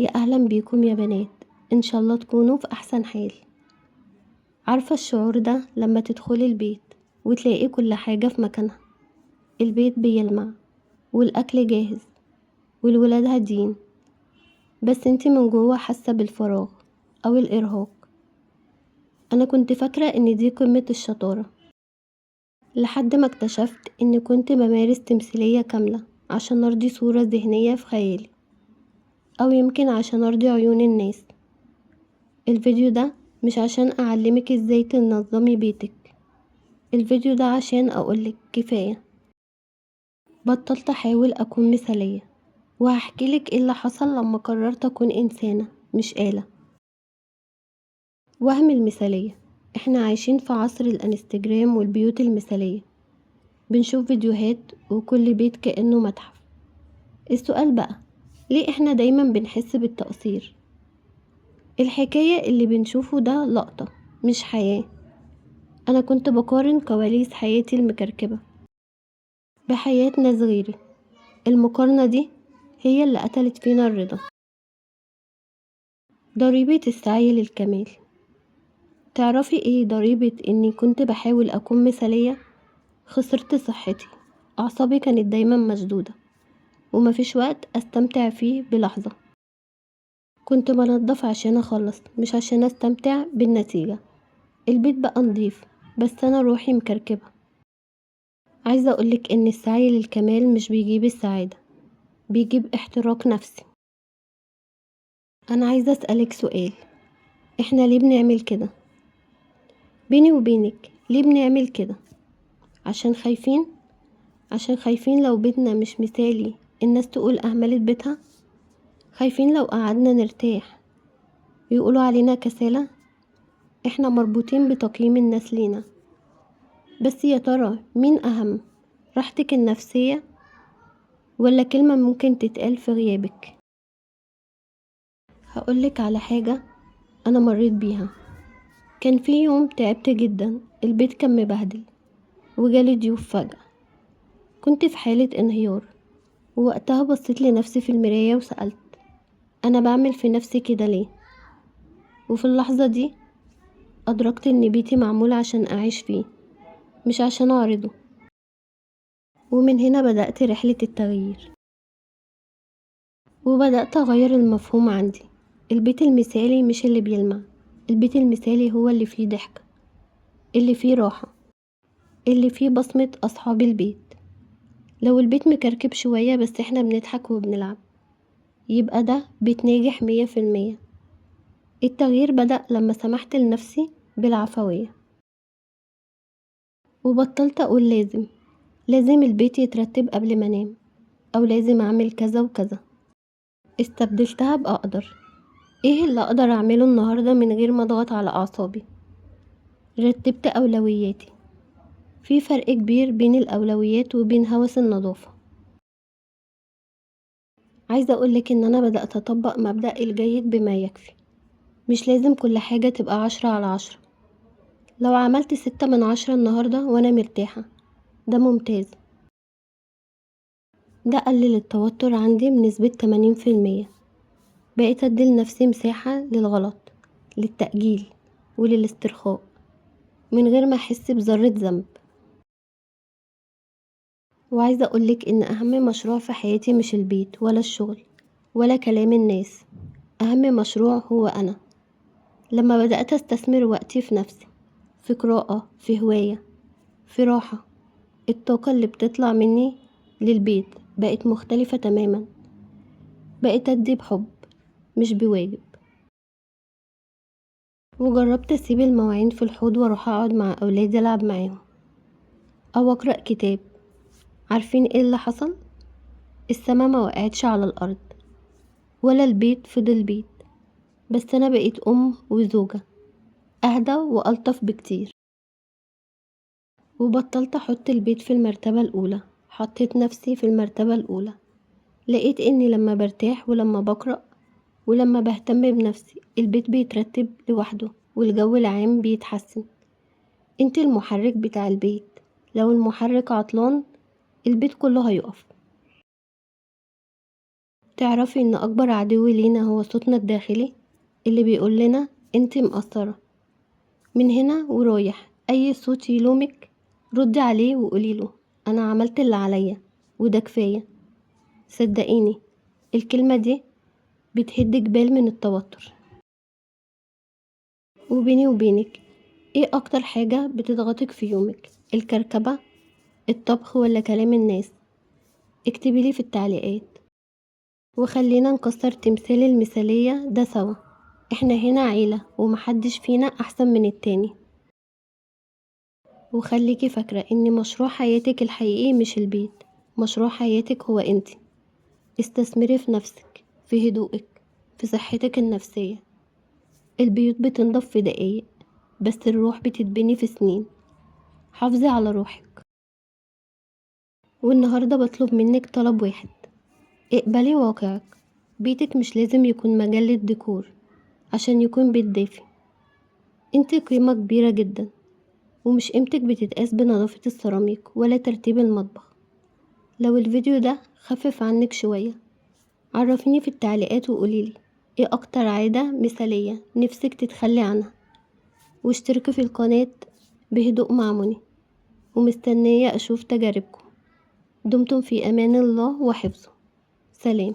يا أهلا بيكم يا بنات، إن شاء الله تكونوا في أحسن حال. عارفة الشعور ده لما تدخلي البيت وتلاقي كل حاجة في مكانها، البيت بيلمع والأكل جاهز والولاد هادين، بس انتي من جوه حاسة بالفراغ أو الإرهاق. أنا كنت فاكرة إن دي قمة الشطارة، لحد ما اكتشفت إني كنت بمارس تمثيلية كاملة عشان أرضي صورة ذهنية في خيالي، أو يمكن عشان أرضي عيون الناس. الفيديو ده مش عشان أعلمك ازاي تنظمي بيتك، الفيديو ده عشان أقولك كفاية، بطلت أحاول أكون مثالية، وهحكيلك ايه اللي حصل لما قررت أكون إنسانة مش آلة. وهم المثالية. احنا عايشين في عصر الانستجرام والبيوت المثالية، بنشوف فيديوهات وكل بيت كأنه متحف. السؤال بقى، ليه احنا دايما بنحس بالتقصير؟ الحكاية اللي بنشوفه ده لقطة مش حياة. أنا كنت بقارن كواليس حياتي المكركبة بحياة ناس غيري. المقارنة دي هي اللي قتلت فينا الرضا. ضريبة السعي للكمال. تعرفي ايه ضريبة اني كنت بحاول اكون مثالية؟ خسرت صحتي، اعصابي كانت دايما مشدودة، ومفيش وقت استمتع فيه بلحظة. كنت بنضف عشان اخلص مش عشان استمتع بالنتيجة. البيت بقى نضيف بس انا روحي مكركبة. عايزة اقولك ان السعي للكمال مش بيجيب السعادة، بيجيب احتراق نفسي. انا عايزة اسألك سؤال، احنا ليه بنعمل كده؟ بيني وبينك ليه بنعمل كده؟ عشان خايفين؟ عشان خايفين لو بيتنا مش مثالي الناس تقول اهملت بيتها؟ خايفين لو قعدنا نرتاح يقولوا علينا كسالى؟ احنا مربوطين بتقييم الناس لينا. بس يا ترى مين اهم، راحتك النفسية ولا كلمة ممكن تتقال في غيابك؟ هقولك على حاجة انا مريت بيها. كان في يوم تعبت جدا، البيت كان مبهدل وجالي ضيوف فجأة. كنت في حالة انهيار، ووقتها بصيت لنفسي في المراية وسألت أنا بعمل في نفسي كده ليه؟ وفي اللحظة دي أدركت إن بيتي معمول عشان أعيش فيه مش عشان أعرضه. ومن هنا بدأت رحلة التغيير، وبدأت أغير المفهوم عندي. البيت المثالي مش اللي بيلمع، البيت المثالي هو اللي فيه ضحك، اللي فيه راحة، اللي فيه بصمة أصحاب البيت. لو البيت مكركب شوية بس احنا بنضحك وبنلعب، يبقى ده بيت ناجح 100%. التغيير بدأ لما سمحت لنفسي بالعفوية، وبطلت أقول لازم البيت يترتب قبل ما انام، أو لازم أعمل كذا وكذا. استبدلتها بأقدر، ايه اللي أقدر أعمله النهاردة من غير ما أضغط على أعصابي. رتبت أولوياتي. في فرق كبير بين الأولويات وبين هوس النظافة. عايزة أقولك إن أنا بدأت أطبق مبدأ الجيد بما يكفي. مش لازم كل حاجة تبقى 10/10. لو عملت 6/10 النهاردة وأنا مرتاحة، ده ممتاز. ده قلل التوتر عندي بنسبة 80%. بقيت أدي لنفسي مساحة للغلط، للتأجيل وللاسترخاء، من غير ما أحس بذرة ذنب. وعايزة أقولك إن أهم مشروع في حياتي مش البيت ولا الشغل ولا كلام الناس. أهم مشروع هو أنا. لما بدأت أستثمر وقتي في نفسي، في قراءة، في هواية، في راحة، الطاقة اللي بتطلع مني للبيت بقت مختلفة تماما. بقيت أدي بحب مش بواجب. وجربت أسيب المواعين في الحوض وأروح أقعد مع أولادي ألعب معاهم، أو أقرأ كتاب. عارفين ايه اللي حصل؟ السما ما وقعتش على الأرض، ولا البيت فضل بيت، بس أنا بقيت أم وزوجة أهدى وألطف بكتير. وبطلت أحط البيت في المرتبة الأولى، حطيت نفسي في المرتبة الأولى. لقيت إني لما برتاح ولما بقرأ ولما بهتم بنفسي، البيت بيترتب لوحده والجو العام بيتحسن. انت المحرك بتاع البيت، لو المحرك عطلان البيت كله هيقف. تعرفي إن أكبر عدو لينا هو صوتنا الداخلي اللي بيقول لنا انت مقصرة. من هنا ورايح أي صوت يلومك ردي عليه وقوليله أنا عملت اللي عليا وده كفاية. صدقيني الكلمة دي بتهد جبال من التوتر. وبيني وبينك، ايه أكتر حاجة بتضغطك في يومك؟ الكركبة، الطبخ، ولا كلام الناس؟ اكتبيلي في التعليقات وخلينا نكسر تمثال المثالية ده سوا. احنا هنا عيلة ومحدش فينا أحسن من التاني. وخليكي فاكرة ان مشروع حياتك الحقيقي مش البيت، مشروع حياتك هو انتي. استثمري في نفسك، في هدوءك، في صحتك النفسية. البيوت بتنضف في دقايق بس الروح بتتبني في سنين. حافظي على روحك. والنهاردة بطلب منك طلب واحد، اقبلي واقعك. بيتك مش لازم يكون مجلة ديكور عشان يكون بيت دافي. انت قيمة كبيرة جدا، ومش قيمتك بتتقاس بنظافة السيراميك ولا ترتيب المطبخ. لو الفيديو ده خفف عنك شوية عرفيني في التعليقات وقوليلي ايه اكتر عادة مثالية نفسك تتخلي عنها. واشتركي في القناة بهدوء مع منى، ومستنية اشوف تجاربكم. دمتم في امان الله وحفظه. سلام.